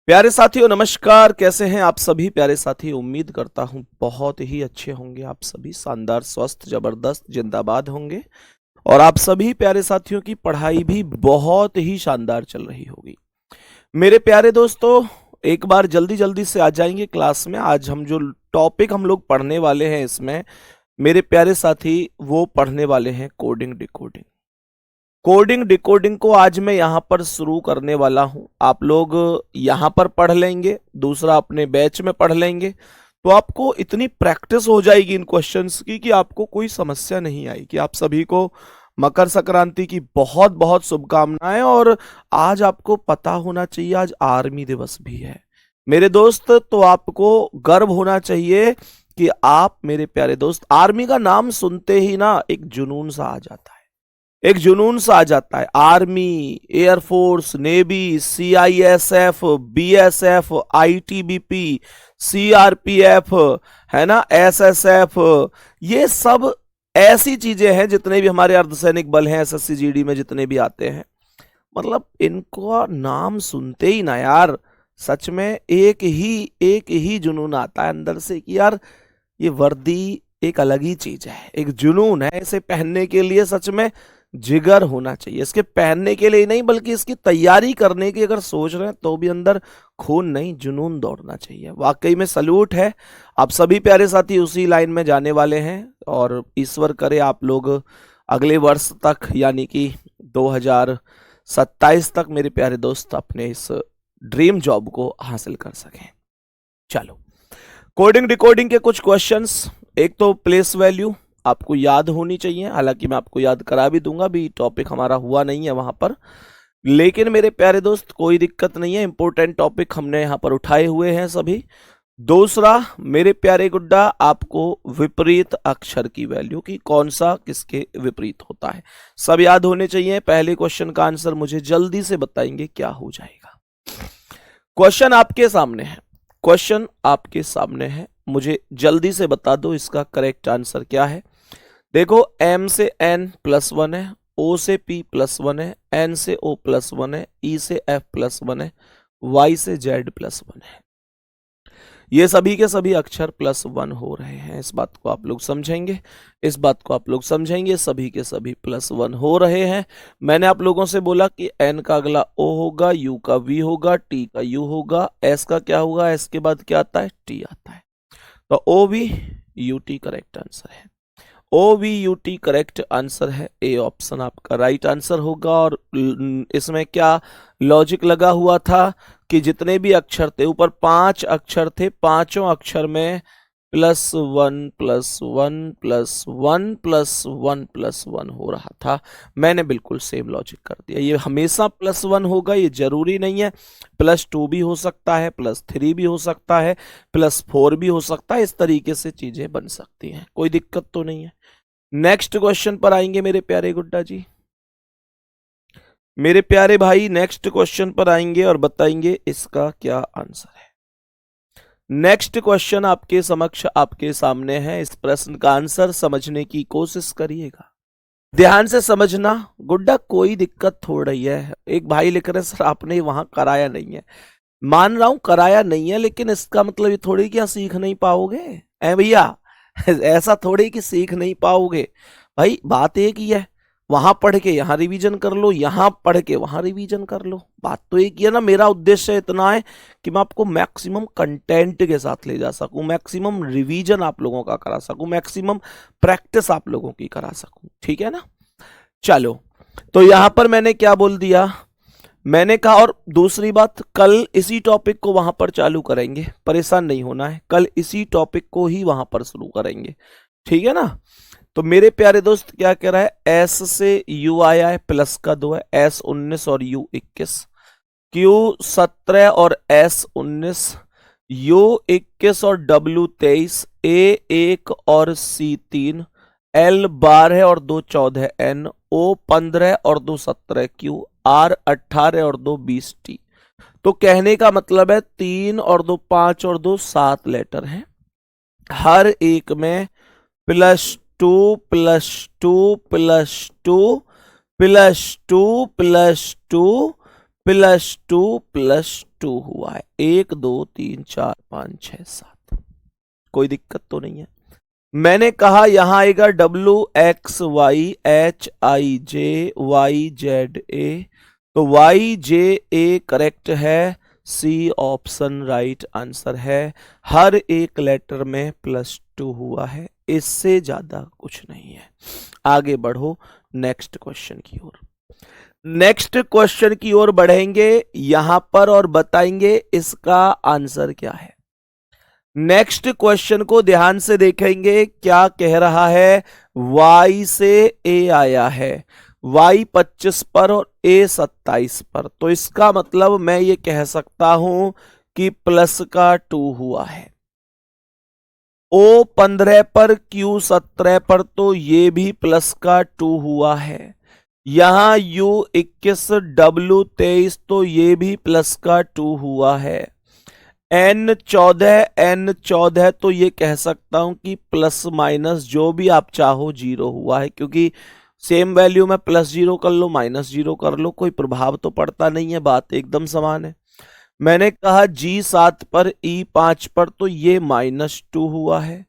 प्यारे साथियों नमस्कार। कैसे हैं आप सभी प्यारे साथी। उम्मीद करता हूं बहुत ही अच्छे होंगे। आप सभी शानदार स्वस्थ जबरदस्त जिंदाबाद होंगे और आप सभी प्यारे साथियों की पढ़ाई भी बहुत ही शानदार चल रही होगी। मेरे प्यारे दोस्तों, एक बार जल्दी जल्दी से आ जाएंगे क्लास में। आज हम जो टॉपिक हम लोग पढ़ने वाले हैं इसमें मेरे प्यारे साथी वो पढ़ने वाले हैं कोडिंग डिकोडिंग। कोडिंग डिकोडिंग को आज मैं यहाँ पर शुरू करने वाला हूँ। आप लोग यहाँ पर पढ़ लेंगे, दूसरा अपने बैच में पढ़ लेंगे, तो आपको इतनी प्रैक्टिस हो जाएगी इन क्वेश्चंस की कि आपको कोई समस्या नहीं आएगी। आप सभी को मकर संक्रांति की बहुत बहुत शुभकामनाएं। और आज आपको पता होना चाहिए आज आर्मी दिवस भी है मेरे दोस्त, तो आपको गर्व होना चाहिए कि आप मेरे प्यारे दोस्त, आर्मी का नाम सुनते ही ना एक जुनून सा आ जाता है, एक जुनून सा आ जाता है। Army, air force, navy, CISF, BSF, ITBP, CRPF, है ना, एसएसएफ, ये सब ऐसी चीजें हैं जितने भी हमारे अर्धसैनिक बल हैं, एसएससी जीडी में जितने भी आते हैं, मतलब इनको नाम सुनते ही ना यार सच में एक ही जुनून आता है अंदर से कि यार ये वर्दी एक अलग ही चीज है, एक जुनून है। इसे पहनने के लिए सच में जिगर होना चाहिए। इसके पहनने के लिए नहीं बल्कि इसकी तैयारी करने की अगर सोच रहे हैं तो भी अंदर खून नहीं जुनून दौड़ना चाहिए। वाकई में सल्यूट है। आप सभी प्यारे साथी उसी लाइन में जाने वाले हैं और ईश्वर करे आप लोग अगले वर्ष तक यानी कि 2027 तक मेरे प्यारे दोस्त अपने इस ड्रीम जॉब को हासिल कर सकें। चलो, कोडिंग डिकोडिंग के कुछ क्वेश्चंस। एक तो प्लेस वैल्यू आपको याद होनी चाहिए, हालांकि मैं आपको याद करा भी दूंगा, भी टॉपिक हमारा हुआ नहीं है वहां पर, लेकिन मेरे प्यारे दोस्त कोई दिक्कत नहीं है, इंपॉर्टेंट टॉपिक हमने यहां पर उठाए हुए हैं सभी। दूसरा मेरे प्यारे गुड्डा, आपको विपरीत अक्षर की वैल्यू की कौन सा किसके विपरीत होता है सब याद होने चाहिए। पहले क्वेश्चन का आंसर मुझे जल्दी से बताएंगे क्या हो जाएगा। क्वेश्चन आपके सामने है, क्वेश्चन आपके सामने है, मुझे जल्दी से बता दो इसका करेक्ट आंसर क्या है। देखो, m से n प्लस 1 है, o से p प्लस 1 है, n से o प्लस 1 है, e से f प्लस 1 है, y से z प्लस 1 है। ये सभी के सभी अक्षर प्लस 1 हो रहे हैं। इस बात को आप लोग समझेंगे, इस बात को आप लोग समझेंगे, सभी के सभी प्लस 1 हो रहे हैं। मैंने आप लोगों से बोला कि n का अगला o होगा, u का v होगा, t का u होगा, s का क्या होगा, s के बाद क्या आता है, t आता है। तो O V U T correct answer है। O V U T correct answer है। ए ऑप्शन आपका राइट आंसर होगा। और इसमें क्या लॉजिक लगा हुआ था कि जितने भी अक्षर थे, ऊपर 5 अक्षर थे, पांचों अक्षर में plus 1 plus 1 plus 1 plus 1 plus 1 हो रहा था। मैंने बिल्कुल सेम लॉजिक कर दिया। ये हमेशा प्लस 1 होगा ये जरूरी नहीं है, प्लस 2 भी हो सकता है, प्लस 3 भी हो सकता है, प्लस 4 भी हो सकता है। इस तरीके से चीजें बन सकती हैं, कोई दिक्कत तो नहीं है। नेक्स्ट क्वेश्चन पर आएंगे मेरे प्यारे गुड्डा जी, मेरे प्यारे भाई, नेक्स्ट क्वेश्चन पर आएंगे और बताएंगे इसका क्या आंसर है। नेक्स्ट क्वेश्चन आपके समक्ष आपके सामने है। इस प्रश्न का आंसर समझने की कोशिश करिएगा, ध्यान से समझना। गुड्डा कोई दिक्कत थोड़ी रही है। एक भाई लिख रहे सर आपने वहां कराया नहीं है। मान रहा हूं कराया नहीं है, लेकिन इसका मतलब ये थोड़ी कि सीख नहीं पाओगे ऐ भैया ऐसा थोड़ी कि सीख नहीं पाओगे भाई। बात एक ही है, वहां पढ़ के यहां रिवीजन कर लो, यहां पढ़ के वहां रिवीजन कर लो। बात तो एक ही है ना। मेरा उद्देश्य इतना है कि मैं आपको मैक्सिमम कंटेंट के साथ ले जा सकूं, मैक्सिमम रिवीजन आप लोगों का करा सकूं, मैक्सिमम प्रैक्टिस आप लोगों की करा सकूं, ठीक है ना। चलो, तो यहां पर मैंने क्या बोल दिया, मैंने कहा, और दूसरी बात, कल इसी टॉपिक को वहां पर चालू करेंगे, परेशान नहीं होना है, कल इसी टॉपिक को ही वहां पर शुरू करेंगे, ठीक है ना। तो मेरे प्यारे दोस्त क्या कह रहा है, एस से यू आया है, प्लस का 2 है, एस 19 और यू 21, क्यू 17 और एस 19, यू 21 और डब्ल्यू 23, ए 1 और सी 3, एल 12 और 2 14, एन ओ 15 और 2 17, क्यू आर 18 और 2 20 टी। तो कहने का मतलब है 3 और 2 5 और 2 7 लेटर हैं, हर एक में +2 +2 +2 +2 +2 +2 +2 टू हुआ है। 1 2 3 4 5 6 7, कोई दिक्कत तो नहीं है। मैंने कहा यहां आएगा W X Y H I J Y Z A, तो Y J A करेक्ट है, सी ऑप्शन राइट आंसर है। हर एक लेटर में +2 हुआ है, इससे ज्यादा कुछ नहीं है। आगे बढ़ो नेक्स्ट क्वेश्चन की ओर। नेक्स्ट क्वेश्चन की ओर बढ़ेंगे यहां पर और बताएंगे इसका आंसर क्या है। नेक्स्ट क्वेश्चन को ध्यान से देखेंगे, क्या कह रहा है। y से a आया है, y 25 पर और a 27 पर, तो इसका मतलब मैं ये कह सकता हूं कि प्लस का 2 हुआ है। o 15 पर, q 17 पर, तो ये भी प्लस का 2 हुआ है। यहां u 21, w 23, तो ये भी प्लस का 2 हुआ है। n 14 तो ये कह सकता हूं कि प्लस माइनस जो भी आप चाहो 0 हुआ है, क्योंकि सेम वैल्यू में +0 कर लो -0 कर लो, कोई प्रभाव तो पड़ता नहीं है, बात एकदम समान है। मैंने कहा G 7 पर, E 5 पर, तो ये -2 हुआ है।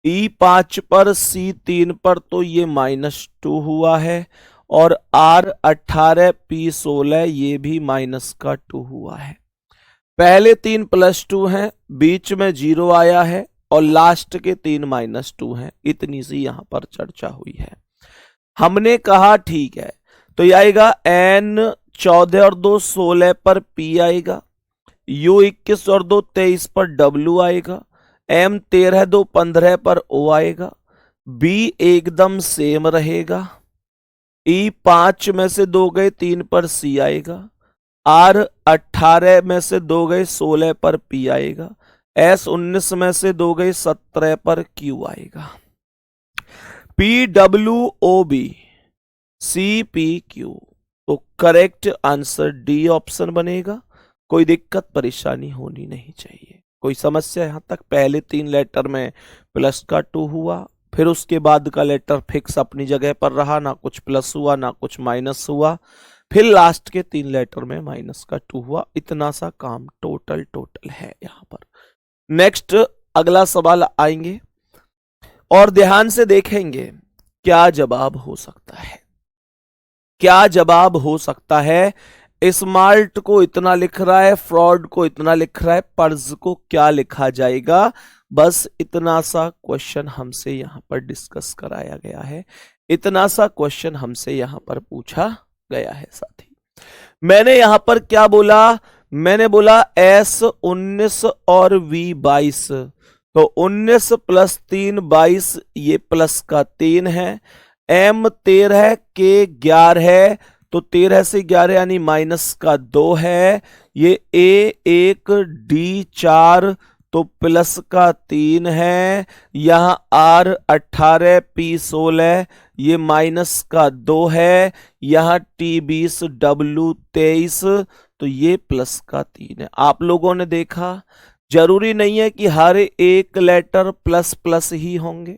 E 5 पर, C 3 पर, तो ये -2 हुआ है। और R 18, P 16, ये भी -2 हुआ है। पहले 3 +2 हैं, बीच में 0 आया है और लास्ट के 3 -2 हैं। इतनी सी यहां पर चर्चा हुई है। हमने कहा ठीक है, तो ये आएगा N 14 और 2 16 पर P आएगा, U 21 और 2 23 पर W आएगा, M 13 2 15 पर O आएगा, B एकदम सेम रहेगा, E 5 में से 2 गए 3 पर C आएगा, R 18 में से 2 गए 16 पर P आएगा, S 19 में से 2 गए 17 पर Q आएगा। PWOB CPQ, तो करेक्ट आंसर डी ऑप्शन बनेगा। कोई दिक्कत परेशानी होनी नहीं चाहिए। कोई समस्या यहां तक? पहले 3 लेटर में प्लस का 2 हुआ, फिर उसके बाद का लेटर फिक्स अपनी जगह पर रहा, ना कुछ प्लस हुआ ना कुछ माइनस हुआ, फिर लास्ट के 3 लेटर में माइनस का 2 हुआ। इतना सा काम टोटल है यहां पर। नेक्स्ट अगला सवाल आएंगे और ध्यान से देखेंगे क्या जवाब हो सकता है। क्या जवाब हो सकता है? स्मार्ट को इतना लिख रहा है, फ्रॉड को इतना लिख रहा है, पर्ज को क्या लिखा जाएगा? बस इतना सा क्वेश्चन हमसे यहां पर डिस्कस कराया गया है, इतना सा क्वेश्चन हमसे यहां पर पूछा गया है साथी। मैंने यहां पर क्या बोला? मैंने बोला S 19 और V 22, तो 19 + 3 22, ये प्लस का 3 है। M 13, K 11 है, तो 13 से 11 यानी माइनस का 2 है। ये A 1 D 4, तो प्लस का 3 है। यहां R 18 P 16, ये माइनस का 2 है। यहां T 20 W 23, तो ये प्लस का 3 है। आप लोगों ने देखा, जरूरी नहीं है कि हर एक लेटर प्लस प्लस ही होंगे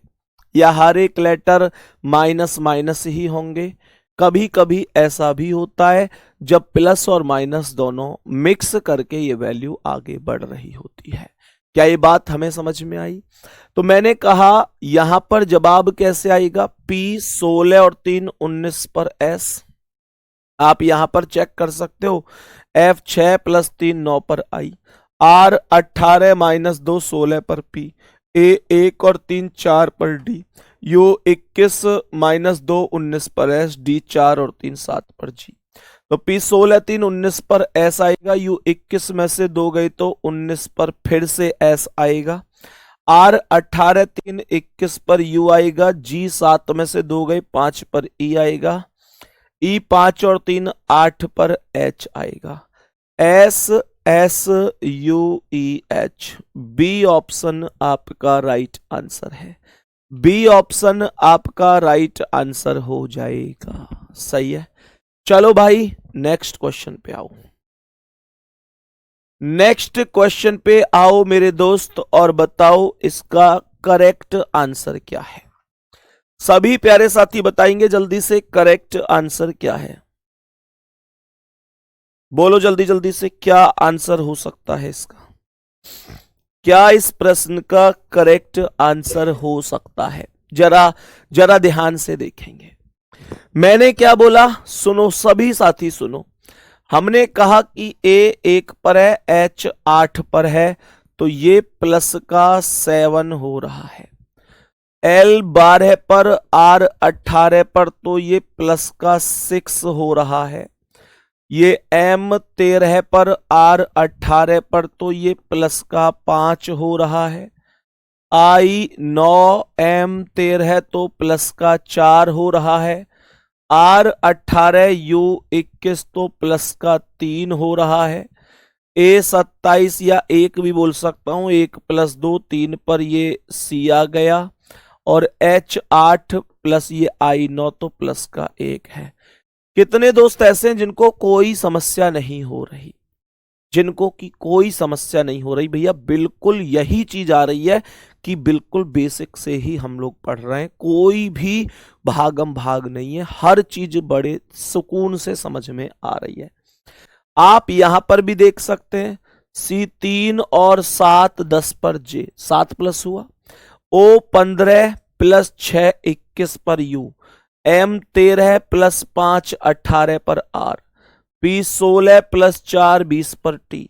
या हर एक लेटर माइनस माइनस ही होंगे। कभी कभी ऐसा भी होता है जब प्लस और माइनस दोनों मिक्स करके ये वैल्यू आगे बढ़ रही होती है। क्या ये बात हमें समझ में आई? तो मैंने कहा यहां पर जवाब कैसे आएगा? P 16 और 3 19 पर S, आप यहां पर चेक कर सकते हो। F 6 + 3 9 पर I, R 18 - 2 16 पर P, A 1 और 3 4 पर D, U 21 - 2 19 पर S, D 4 और 3 7 पर G। तो P 16 3 19 पर S आएगा, U 21 में से 2 गई तो 19 पर फिर से S आएगा, R 18 3 21 पर U आएगा, G 7 में से 2 गए 5 पर E आएगा, E 5 और 3 8 पर H आएगा। S S U E H, B option आपका राइट आंसर है। बी ऑप्शन आपका राइट आंसर हो जाएगा। सही है। चलो भाई नेक्स्ट क्वेश्चन पे आओ। नेक्स्ट क्वेश्चन पे आओ मेरे दोस्त और बताओ इसका करेक्ट आंसर क्या है। सभी प्यारे साथी बताएंगे जल्दी से करेक्ट आंसर क्या है। बोलो जल्दी जल्दी से, क्या आंसर हो सकता है इसका? क्या इस प्रश्न का करेक्ट आंसर हो सकता है? जरा जरा ध्यान से देखेंगे। मैंने क्या बोला, सुनो सभी साथी सुनो। हमने कहा कि ए 1 पर है, एच 8 पर है, तो ये प्लस का 7 हो रहा है। एल 12 पर, आर 18 पर, तो ये प्लस का 6 हो रहा है। ये एम 13 पर, आर 18 पर, तो ये प्लस का 5 हो रहा है। आई 9, एम 13 तो प्लस का 4 हो रहा है। आर 18, यू 21 तो प्लस का 3 हो रहा है। ए 27 या 1 भी बोल सकता हूं, 1 + 2 3 पर ये सी आ गया। और एच 8 प्लस ये आई 9 तो प्लस का 1 है। कितने दोस्त ऐसे हैं जिनको कोई समस्या नहीं हो रही, जिनको की कोई समस्या नहीं हो रही? भैया बिल्कुल यही चीज आ रही है कि बिल्कुल बेसिक से ही हम लोग पढ़ रहे हैं, कोई भी भागम भाग नहीं है, हर चीज बड़े सुकून से समझ में आ रही है। आप यहां पर भी देख सकते हैं, सी 3 और 7 10 पर जे 7 प्लस हुआ। ओ 15 + 6 21 पर यू। एम 13 + 5 18 पर आर। पी 16 + 4 20 पर टी।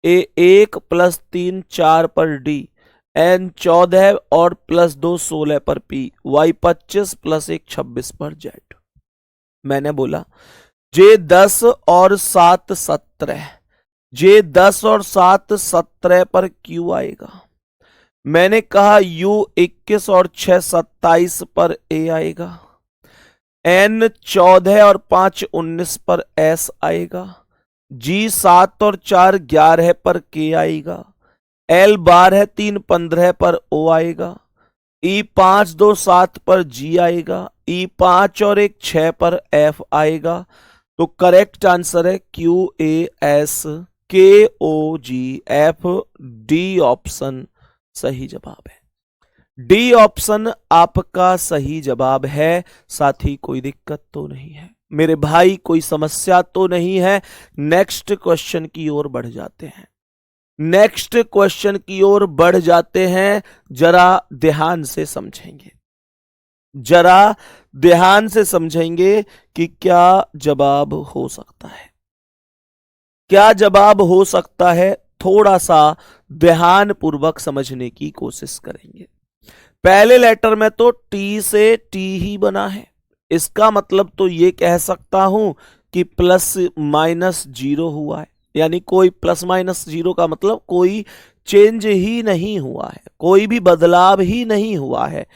ए 1 + 3 4 पर डी। एन 14 और +2 16 पर पी। वाई 25 + 1 26 पर जेड। मैंने बोला जे 10 और 7 17, जे 10 और 7 17 पर क्यू आएगा। मैंने कहा यू 21 और 6 27 पर ए आएगा। एन 14 और 5 19 पर एस आएगा। जी 7 और 4 11 पर के आएगा। एल 12 3 15 पर ओ आएगा। ई 5 2 7 पर जी आएगा। ई 5 और 1 6 पर एफ आएगा। तो करेक्ट आंसर है क्यू ए एस के ओ जी एफ, डी ऑप्शन सही जवाब है। डी ऑप्शन आपका सही जवाब है। साथी कोई दिक्कत तो नहीं है मेरे भाई, कोई समस्या तो नहीं है। नेक्स्ट क्वेश्चन की ओर बढ़ जाते हैं, नेक्स्ट क्वेश्चन की ओर बढ़ जाते हैं। जरा ध्यान से समझेंगे, जरा ध्यान से समझेंगे कि क्या जवाब हो सकता है, क्या जवाब हो सकता है। थोड़ा सा ध्यान पूर्वक समझने की कोशिश करेंगे। पहले लेटर में तो टी से टी ही बना है, इसका मतलब तो ये कह सकता हूं कि +- 0 हुआ है, यानी कोई +- 0 का मतलब कोई चेंज ही नहीं हुआ है, कोई भी बदलाव ही नहीं हुआ है।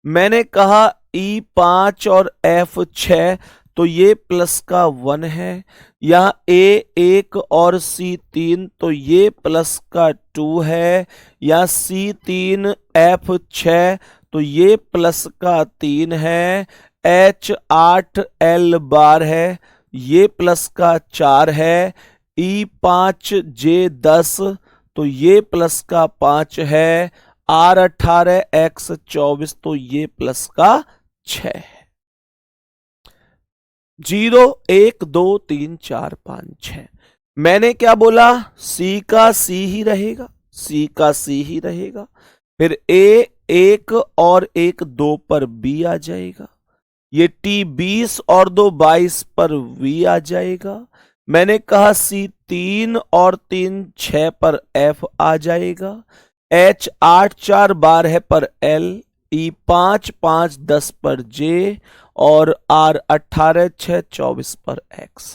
मैंने कहा ई 5 और एफ 6 तो ये प्लस का 1 है। यहां ए 1 और सी 3 तो ये प्लस का 2 है। या सी 3 एफ 6 तो ये प्लस का 3 है। एच 8 एल 12 है, ये प्लस का 4 है। ई 5 जे 10 तो ये प्लस का 5 है। आर 18 एक्स 24 तो ये प्लस का 6 है। 0 1 2 3 4 5 6। मैंने क्या बोला, सी का सी ही रहेगा, सी का सी ही रहेगा। फिर ए 1 और 1 2 पर बी आ जाएगा। ये टी 20 और 2 22 पर वी आ जाएगा। मैंने कहा सी 3 और 3 6 पर एफ आ जाएगा। एच 8 4 12 पर एल। ई 5 5 10 पर जे। और आर 18 6 24 पर X.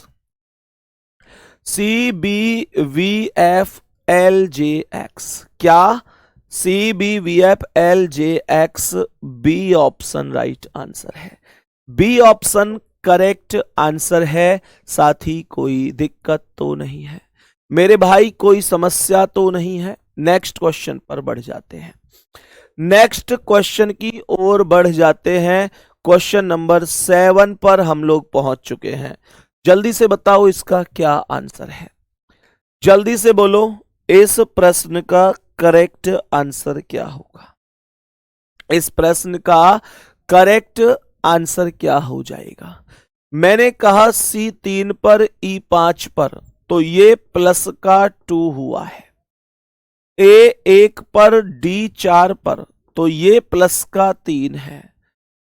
C B V F L J X. क्या C B V F L J X B option right answer है। बी ऑप्शन करेक्ट आंसर है। साथ ही कोई दिक्कत तो नहीं है मेरे भाई, कोई समस्या तो नहीं है। नेक्स्ट क्वेश्चन पर बढ़ जाते हैं, नेक्स्ट क्वेश्चन की ओर बढ़ जाते हैं। क्वेश्चन नंबर 7 पर हम लोग पहुंच चुके हैं। जल्दी से बताओ इसका क्या आंसर है, जल्दी से बोलो इस प्रश्न का करेक्ट आंसर क्या होगा। इस प्रश्न का करेक्ट आंसर क्या हो जाएगा। मैंने कहा सी 3 पर ई 5 पर तो ये प्लस का 2 हुआ है। ए 1 पर डी 4 पर, तो ये प्लस का 3 है।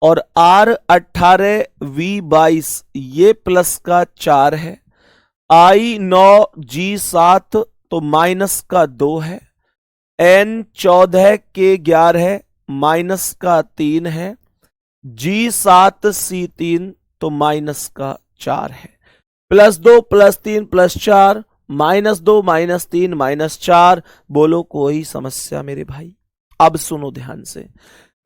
और आर 18 वी 22 ये प्लस का 4 है। आई 9 जी 7 तो माइनस का 2 है। एन 14 के 11 माइनस का 3 है। जी 7 सी 3 तो माइनस का 4 है। +2 +3 +4 -2 -3 -4। बोलो कोई समस्या मेरे भाई? अब सुनो ध्यान से,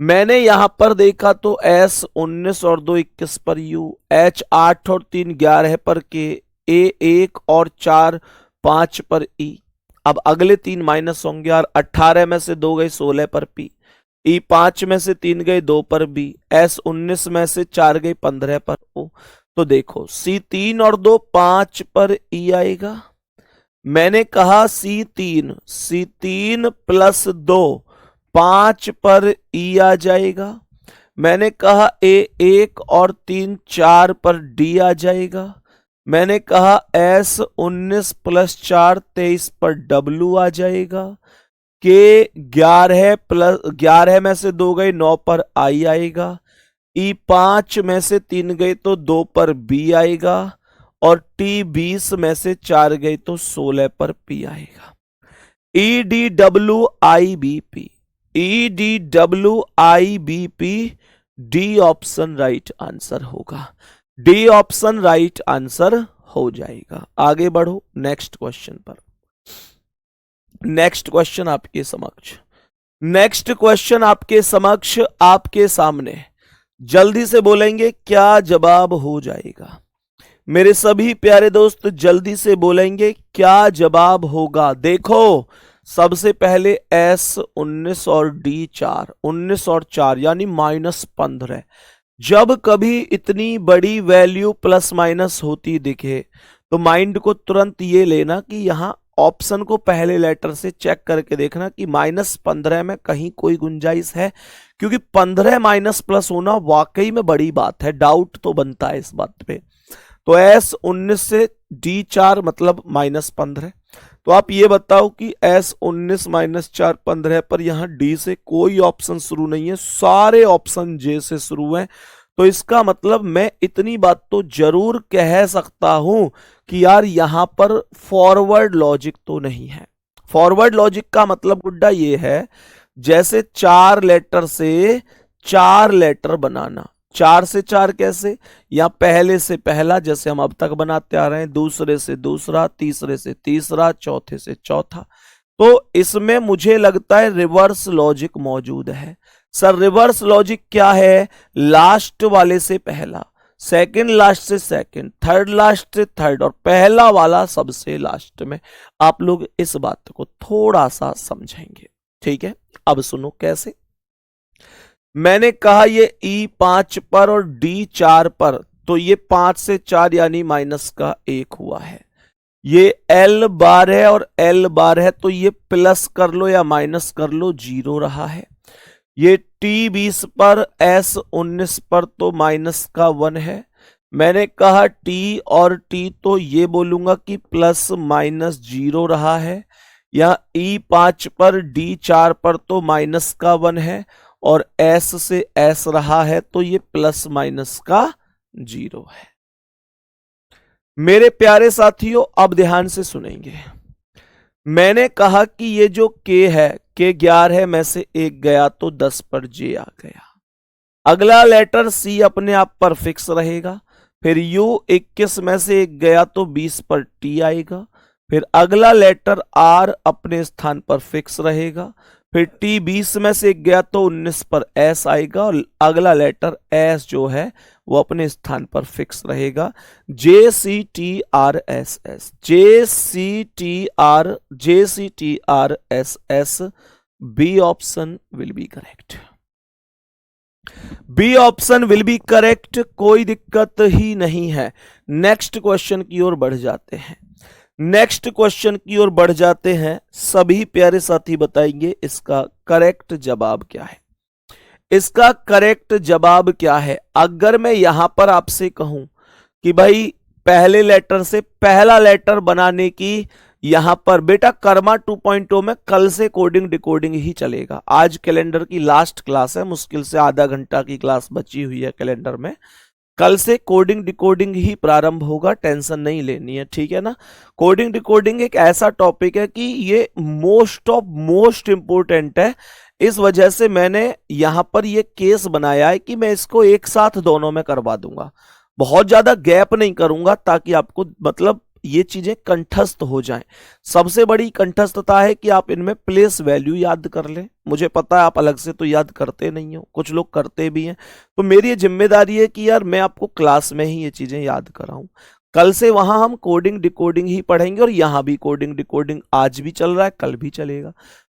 मैंने यहां पर देखा तो S 19 और 2 21 पर U, H 8 और 3 11 पर K, A 1 और 4 5 पर E। अब अगले 3 माइनस होंगे यार, 18 में से 2 गए 16 पर P, E 5 में से 3 गए 2 पर B, S 19 में से 4 गए 15 पर O। तो देखो C 3 और 2 5 पर E आएगा। मैंने कहा C3 + 2 5 पर E आ जाएगा। मैंने कहा A1 और 3 4 पर D आ जाएगा। मैंने कहा S 19 + 4 23 पर W आ जाएगा। K 11 में से 2 गए 9 पर I आएगा। E 5 में से 3 गए तो 2 पर B आएगा। और T 20 में से 4 गए तो 16 पर P आएगा। EDWIBP D option right answer होगा। डी ऑप्शन राइट आंसर हो जाएगा। आगे बढ़ो नेक्स्ट क्वेश्चन पर। नेक्स्ट क्वेश्चन आपके समक्ष आपके सामने। जल्दी से बोलेंगे क्या जवाब हो जाएगा? मेरे सभी प्यारे दोस्त जल्दी से बोलेंगे क्या जवाब होगा? देखो सबसे पहले S 19 और D 4, 19 और 4 यानी -15। जब कभी इतनी बड़ी वैल्यू प्लस माइनस होती दिखे तो माइंड को तुरंत ये लेना कि यहां ऑप्शन को पहले लेटर से चेक करके देखना कि -15 में कहीं कोई गुंजाइश है, क्योंकि 15 माइनस प्लस होना वाकई में बड़ी बात है, डाउट तो बनता है इस बात पे। तो S 19 से D 4 मतलब -15। तो आप ये बताओ कि S 19 - 4 15 पर यहां D से कोई ऑप्शन शुरू नहीं है, सारे ऑप्शन J से शुरू हैं। तो इसका मतलब मैं इतनी बात तो जरूर कह सकता हूं कि यार यहां पर फॉरवर्ड लॉजिक तो नहीं है। फॉरवर्ड लॉजिक का मतलब गुड्डा ये है, जैसे 4 लेटर से 4 लेटर बनाना। 4 से 4 कैसे? या पहले से पहला जैसे हम अब तक बनाते आ रहे हैं, दूसरे से दूसरा, तीसरे से तीसरा, चौथे से चौथा। तो इसमें मुझे लगता है रिवर्स लॉजिक मौजूद है। सर रिवर्स लॉजिक क्या है? लास्ट वाले से पहला, सेकंड लास्ट से सेकंड, थर्ड लास्ट से थर्ड और पहला वाला सबसे लास्ट में। आप लोग इस बात को थोड़ा सा समझेंगे, ठीक है? अब सुनो कैसे। मैंने कहा ये E 5 पर और D 4 पर, तो ये 5 से 4 यानी -1 हुआ है। ये L बार है और L बार है, तो ये प्लस कर लो या माइनस कर लो, 0 रहा है। ये T 20 पर S 19 पर तो -1 है। मैंने कहा T और T, तो ये बोलूंगा कि ±0 रहा है। या E 5 पर D 4 पर तो -1 है और S से S रहा है, तो ये ±0 है। मेरे प्यारे साथियों अब ध्यान से सुनेंगे। मैंने कहा कि ये जो K है, K 11 में से 1 गया तो 10 पर J आ गया। अगला लेटर C अपने आप पर फिक्स रहेगा। फिर U 21 में से 1 गया तो 20 पर T आएगा। फिर अगला लेटर R अपने स्थान पर फिक्स रहेगा। फिर T 20 में से 1 गया तो 19 पर S आएगा और अगला लेटर S जो है वो अपने स्थान पर फिक्स रहेगा। JCTRSS, JCTRSS, B option will be correct. B option will be correct, कोई दिक्कत ही नहीं है। नेक्स्ट क्वेश्चन की ओर बढ़ जाते हैं। नेक्स्ट क्वेश्चन की ओर बढ़ जाते हैं। सभी प्यारे साथी बताएंगे इसका करेक्ट जवाब क्या है। इसका करेक्ट जवाब क्या है? अगर मैं यहां पर आपसे कहूं कि भाई पहले लेटर से पहला लेटर बनाने की यहां पर बेटा कर्मा 2.0 में कल से कोडिंग डिकोडिंग ही चलेगा। आज कैलेंडर की लास्ट क्लास है, मुश्किल से आधा घंटा की क्लास बची हुई है कैलेंडर में। कल से कोडिंग डिकोडिंग ही प्रारंभ होगा, टेंशन नहीं लेनी है, ठीक है ना। कोडिंग डिकोडिंग एक ऐसा टॉपिक है कि ये मोस्ट इंपोर्टेंट है। इस वजह से मैंने यहां पर ये केस बनाया है कि मैं इसको एक साथ दोनों में करवा दूंगा, बहुत ज्यादा गैप नहीं करूंगा, ताकि आपको मतलब ये चीजें कंठस्थ हो जाएं। सबसे बड़ी कंठस्थता है कि आप इनमें प्लेस वैल्यू याद कर लें। मुझे पता है आप अलग से तो याद करते नहीं हो, कुछ लोग करते भी हैं, तो मेरी ये जिम्मेदारी है कि यार मैं आपको क्लास में ही ये चीजें याद कराऊं। कल से वहां हम कोडिंग डिकोडिंग ही पढ़ेंगे, और यहां भी कोडिंग डिकोडिंग आज भी चल रहा है, कल भी चलेगा।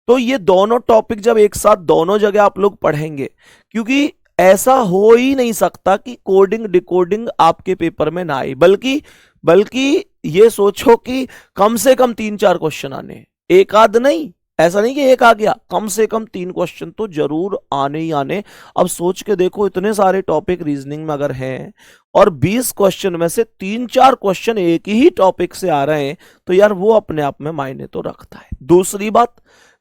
तो ये दोनों टॉपिक जब एक साथ दोनों जगह आप लोग पढ़ेंगे, क्योंकि ऐसा हो ही नहीं सकता कि कोडिंग डिकोडिंग आपके पेपर में ना आए, बल्कि ये सोचो कि कम से कम 3-4 क्वेश्चन आने, एक आध नहीं, ऐसा नहीं कि एक आ गया, कम से कम 3 क्वेश्चन तो जरूर आने ही आने। अब सोच के देखो, इतने सारे टॉपिक रीजनिंग में अगर हैं और 20 क्वेश्चन में से 3-4 क्वेश्चन एक ही टॉपिक से आ रहे हैं, तो यार वो अपने आप में मायने तो रखता है। दूसरी बात,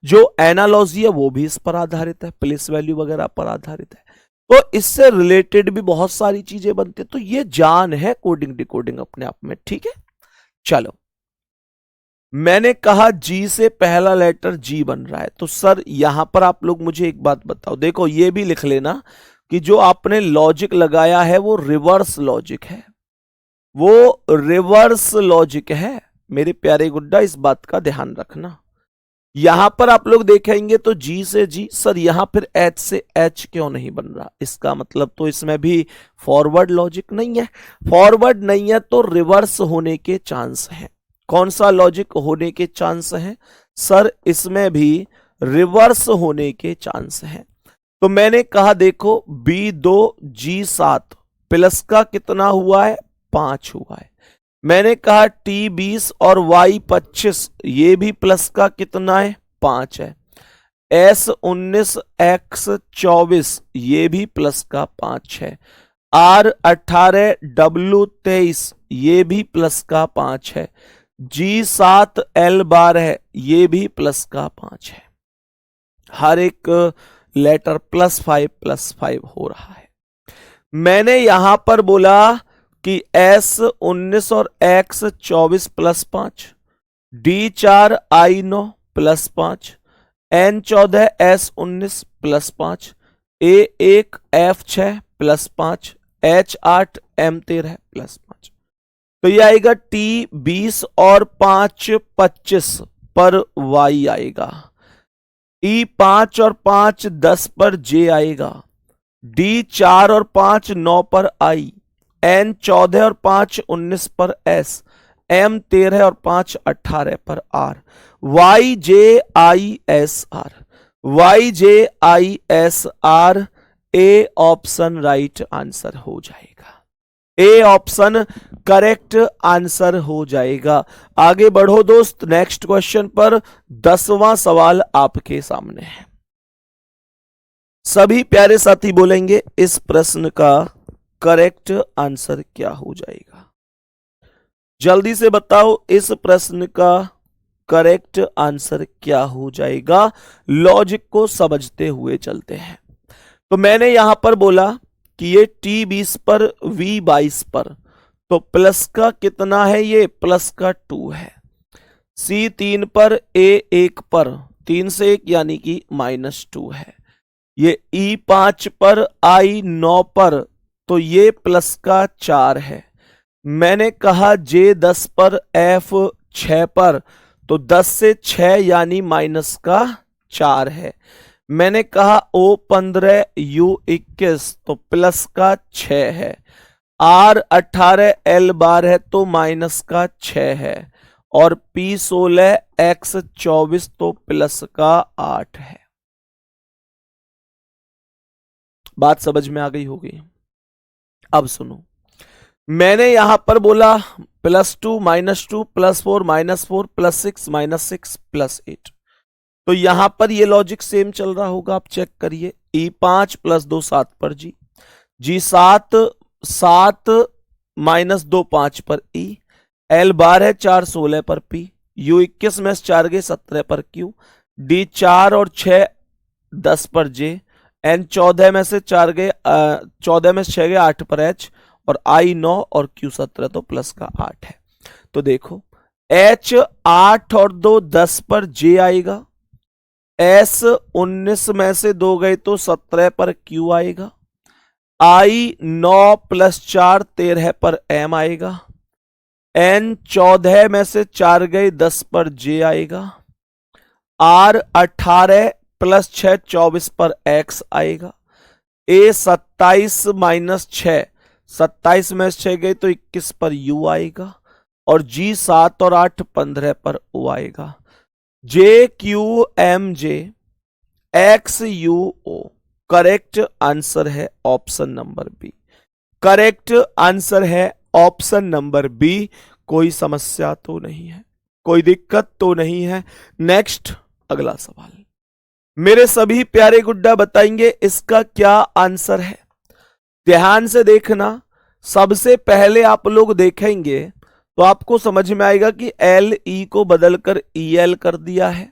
जो एनालॉजी है वो भी इस पर आधारित है, प्लेस वैल्यू वगैरह पर आधारित है, तो इससे रिलेटेड भी बहुत सारी चीजें बनती है। तो ये जान है कोडिंग डिकोडिंग अपने आप में, ठीक है। चलो, मैंने कहा जी से पहला लेटर जी बन रहा है, तो सर यहां पर आप लोग मुझे एक बात बताओ, देखो ये भी लिख लेना कि जो आपने लॉजिक लगाया है वो रिवर्स लॉजिक है, वो रिवर्स लॉजिक है मेरे प्यारे गुड्डा, इस बात का ध्यान रखना। यहां पर आप लोग देखेंगे तो जी से जी, सर यहां फिर एच से एच क्यों नहीं बन रहा, इसका मतलब तो इसमें भी फॉरवर्ड लॉजिक नहीं है। फॉरवर्ड नहीं है तो रिवर्स होने के चांस हैं। कौन सा लॉजिक होने के चांस हैं, सर इसमें भी रिवर्स होने के चांस हैं। तो मैंने कहा देखो B2 G7 प्लस का कितना हुआ है, 5 हुआ है। मैंने कहा T20 और Y25 ये भी प्लस का कितना है, 5 है। S19 X24 ये भी प्लस का 5 है। R18 W23 ये भी प्लस का 5 है। G7 L12 ये भी प्लस का 5 है। हर एक लेटर +5 हो रहा है। मैंने यहां पर बोला कि S19 और X24 +5, D4 I9 +5, N14 S19 +5, A1 F6 +5, H8 M13 +5। तो ये आएगा T20 और 5 25 पर Y आएगा, E5 और 5 10 पर J आएगा, D4 और 5 9 पर I, N14 और 5 19 पर S, M13 और 5 18 पर R, YJISR, YJISR A option right answer हो जाएगा। ए ऑप्शन करेक्ट आंसर हो जाएगा। आगे बढ़ो दोस्त, नेक्स्ट क्वेश्चन पर 10वां सवाल आपके सामने है। सभी प्यारे साथी बोलेंगे इस प्रश्न का करेक्ट आंसर क्या हो जाएगा, जल्दी से बताओ इस प्रश्न का करेक्ट आंसर क्या हो जाएगा। लॉजिक को समझते हुए चलते हैं। तो मैंने यहां पर बोला कि ये T20 पर V22 पर, तो प्लस का कितना है, ये प्लस का 2 है। C3 पर A1 पर 3 से 1 यानी कि -2 है। ये E5 पर I9 पर, तो ये प्लस का 4 है। मैंने कहा J10 पर F6 पर, तो 10 से 6 यानी माइनस का 4 है। मैंने कहा O15 U21 तो प्लस का 6 है। R18 L12 है तो माइनस का 6 है। और P16 X24 तो प्लस का 8 है। बात समझ में आ गई होगी। अब सुनो, मैंने यहां पर बोला +2 -2 +4 -4 +6 -6 +8, तो यहां पर ये लॉजिक सेम चल रहा होगा, आप चेक करिए। E5 +2 7 पर G, G7 7 -2 5 पर E, L 12 4 16 पर P, U 21 में 4 गए 17 पर Q, D 4 और 6 10 पर J, N 14 में से 4 गए 14 में से 6 गए 8 पर H, और I 9 और Q 17, तो प्लस का 8 है। तो देखो H 8 और 2 10 पर J आएगा, S 19 में से 2 गए तो 17 पर Q आएगा, I 9 + 4 13 पर M आएगा, N 14 में से 4 गए 10 पर J आएगा, R 18 + 6 24 पर X आएगा, A 27 - 6 27 में से 6 गए तो 21 पर U आएगा, और G 7 और 8 15 पर O आएगा। JQMJ XUO करेक्ट आंसर है option number B. Correct answer है ऑप्शन नंबर बी। कोई समस्या तो नहीं है, कोई दिक्कत तो नहीं है। नेक्स्ट अगला सवाल, मेरे सभी प्यारे गुड्डा बताएंगे इसका क्या आंसर है। ध्यान से देखना, सबसे पहले आप लोग देखेंगे तो आपको समझ में आएगा कि LE को बदलकर EL कर दिया है,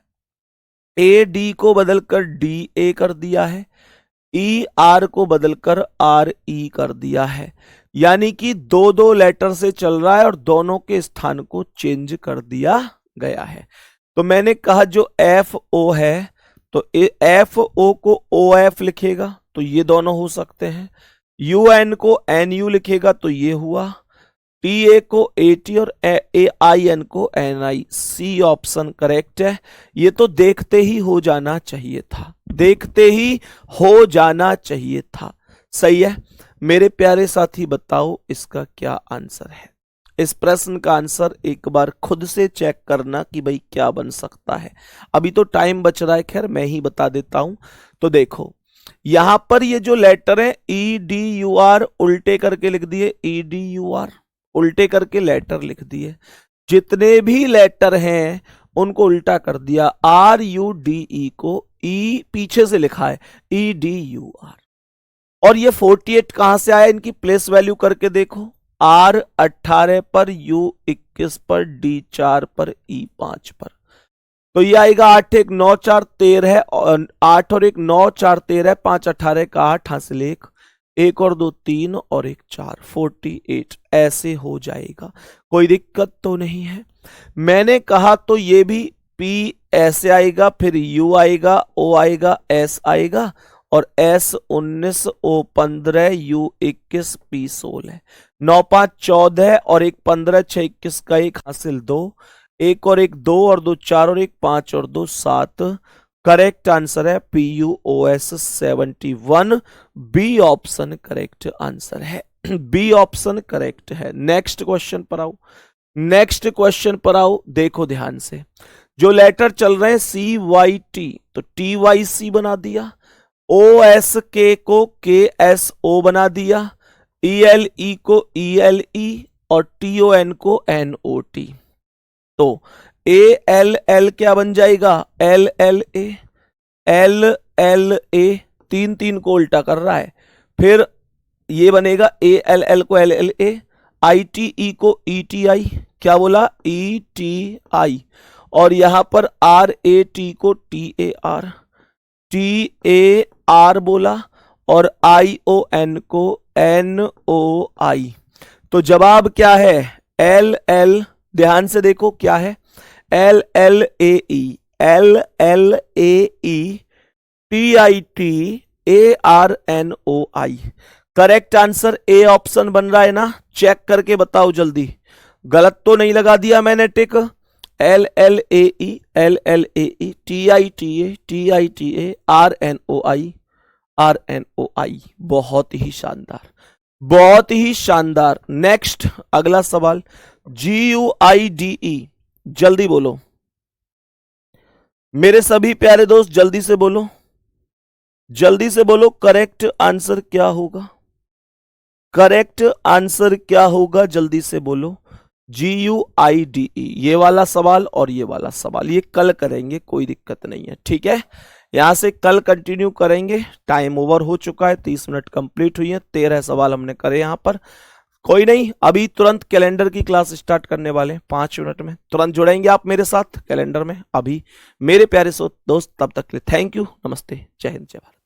AD को बदलकर DA कर दिया है, ER को बदलकर RE कर दिया है। यानी कि दो दो लेटर से चल रहा है और दोनों के स्थान को चेंज कर दिया गया है। तो मैंने कहा जो FO है तो FO को OF लिखेगा तो ये दोनों हो सकते हैं, UN को NU लिखेगा तो ये हुआ, TA को AT और AIN को NI। C ऑप्शन करेक्ट है। ये तो देखते ही हो जाना चाहिए था, देखते ही हो जाना चाहिए था। सही है मेरे प्यारे साथी, बताओ इसका क्या आंसर है। इस प्रश्न का आंसर एक बार खुद से चेक करना कि भाई क्या बन सकता है। अभी तो टाइम बच रहा है, खैर मैं ही बता देता हूं। तो देखो यहां पर ये जो लेटर है EDUR उल्टे करके लिख दिए, EDUR उल्टे करके लेटर लिख दिए, जितने भी लेटर हैं उनको उल्टा कर दिया। RUDE को E पीछे से लिखा है EDUR। और ये 48 कहां से आया, इनकी प्लेस वैल्यू करके देखो, R 18 पर, U 21 पर, D 4 पर, E 5 पर। तो ये आएगा 8 1 9 4 13 है, और 8 और 1 9 4 13 है, 5 18 का 8 हासिल 1 और 2 3 और 1 4 48 ऐसे हो जाएगा। कोई दिक्कत तो नहीं है। मैंने कहा तो ये भी P ऐसे आएगा, फिर U आएगा, O आएगा, S आएगा, और S 19 O 15 U 21 P 16। 9 5 14 और 1 15 6 21 का 1 हासिल 2, 1 और 1 2 और 2 4 और 1 5 और 2 7। करेक्ट आंसर है PUOS 71। B option correct answer है, बी ऑप्शन करेक्ट है। नेक्स्ट क्वेश्चन पर आओ, नेक्स्ट क्वेश्चन पर आओ। देखो ध्यान से, जो लेटर चल रहे हैं CYT तो TYC बना दिया, OSK को KSO बना दिया, ELE को ELE और TON को NOT। तो ALL क्या बन जाएगा, LLA, LLA 3 3 को उल्टा कर रहा है, फिर ये बनेगा ALL को LLA, ITE को ETI, क्या बोला ETI, और यहां पर RAT को TAR, TAR बोला, और ION को NOI। तो जवाब क्या है, LL, ध्यान से देखो क्या है, LLAE, LLAE TIT ARNOI। Correct answer A option बन रहा है ना, चेक करके बताओ जल्दी, गलत तो नहीं लगा दिया मैंने टिक। LLAE LLAE TITA TITA RNOI RNOI। बहुत ही शानदार, बहुत ही शानदार। नेक्स्ट अगला सवाल, GUIDE, जल्दी बोलो मेरे सभी प्यारे दोस्त, जल्दी से बोलो, जल्दी से बोलो, करेक्ट आंसर क्या होगा, करेक्ट आंसर क्या होगा, जल्दी से बोलो। GUIDE, ये वाला सवाल और ये वाला सवाल ये कल करेंगे, कोई दिक्कत नहीं है, ठीक है। यहां से कल कंटिन्यू करेंगे। टाइम ओवर हो चुका है, 30 मिनट कंप्लीट हुई है, 13 सवाल हमने करे यहां पर। कोई नहीं, अभी तुरंत कैलेंडर की क्लास स्टार्ट करने वाले 5 मिनट में, तुरंत जुड़ेंगे आप मेरे साथ कैलेंडर में अभी। मेरे प्यारे दोस्त, तब तक के लिए थैंक यू, नमस्ते, जय हिंद, जय भारत।